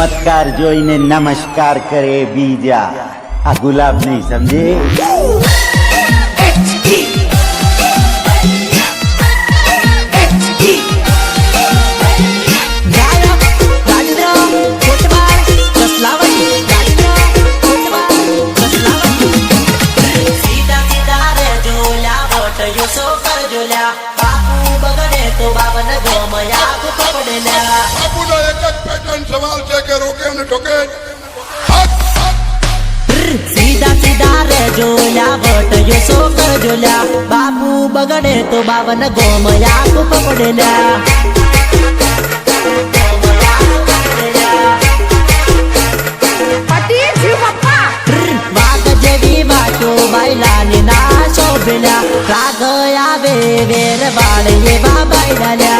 चमत्कार जोईने नमस्कार करे बीजा आ गुलाब नहीं समझे। सीधा सीधा रे जोल्या बट यो सो कर जोल्या बापू बगड़े तो बावन गोमया को पकड़ेल्या वाग जेवी वाटो बायलानी ना शोभल्या राग यावे वेर बाळ ये बाबायला